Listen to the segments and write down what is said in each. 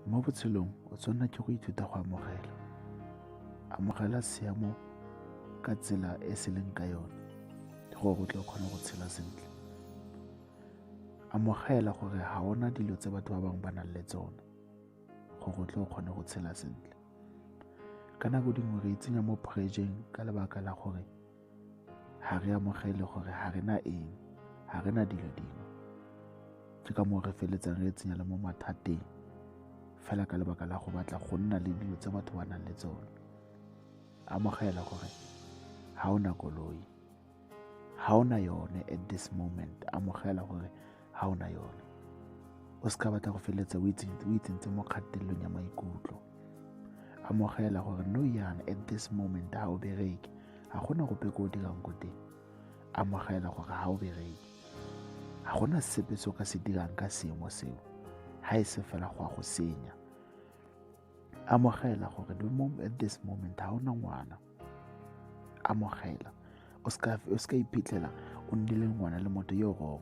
Mo botshelong o tshwanela ke go ithuta go amogela. Amogela seemo ka tsela e se leng ka yone gore o tle o kgone go tshela sentle. Amogela gore ga ona dilo tse batho ba bangwe ba nang le tsona gore o tle o kgone go tshela sentle. Ka nako dingwe re itsenya mo pressure-eng ka lebaka la gore ga re amogele gore ga re na eng, ga re na dilo dingwe. Ke ka moo re feletsang re tsenya le mo mathateng fela ka lebaka la go batla go nna le dilo tse batho ba nang le tsone. Amogela gore ga o na koloi, ga o na yone at this moment. Amogela gore ga o na yone. O se ka batla go feleletsa o itsentse mo kgatelelong ya maikutlo. Amogela gore no yana at this moment ga o bereke, ga gona gope ko o dirang ko teng. Amogela gore ga o bereke, ga gona sepe se o ka se dirang ka seemo seo ga e se fela go a go senya. Amogela gore at this moment ga o na ngwana. Amogela, o se ka iphitlhela o nnile ngwana le motho yo wrong.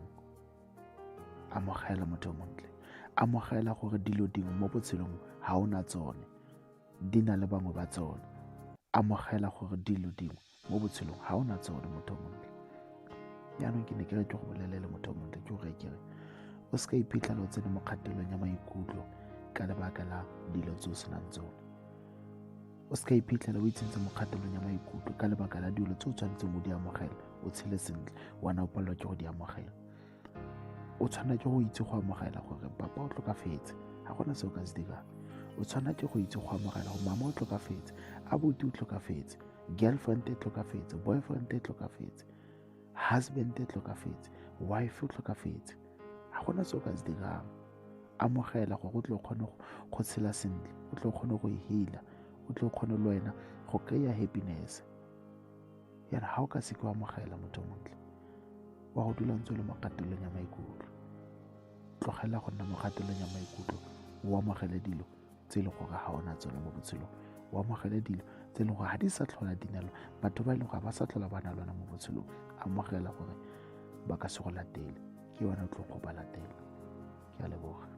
Amogela motho o montle. Amogela gore dilo dingwe mo botshelong ga o na tsone, di na le bangwe ba tsone. Amogela gore dilo dingwe mo botshelong ga o na tsone motho o montle. Yaanong ke ne ke re ke go bolelele motho o montle ke gore ke re o se ka iphitlhela o tsene mo kgatelelong ya maikutlo ka lebaka la dilo tse o senang tsone. O se ka iphitlhela o itsentse mo kgatelelong ya maikutlo ka lebaka la dilo tse o tshwanetseng mo di amogela o tshele sentle, wena o palelwa ke go di amogela. O tshwanela ke go itse go amogela gore papa o tlhokafetse, ga gona se o ka se dirang. O tshwanela ke go itse go amogela gore mama o tlhokafetse, abuti o tlhokafetse, girlfriend e tlhokafetse, boyfriend e tlhokafetse, husband e tlhokafetse, wife o tlhokafetse. Ga gona se o ka se dirang. Amogela gore o tle o kgone go tshela sentle, o tle o kgone go e heala, o tle o kgone le wena go kry-a happiness. Yana ga o ka se ke amogela motho o montle, wa go dula ntse o le mo kgatelelong ya maikutlo. Tlogela go nna mo kgatelelong ya maikutlo, o amogele dilo tse e leng gore ga ona tsone mo botshelong. O amogele dilo tse e leng gore ga di sa tlhola di nalwa, batho ba e leng gore ba sa tlhola ba na lwana mo botshelong. Amogela gore ba ka se go latele, ke yone o tlo go ba latela. Ke a leboga.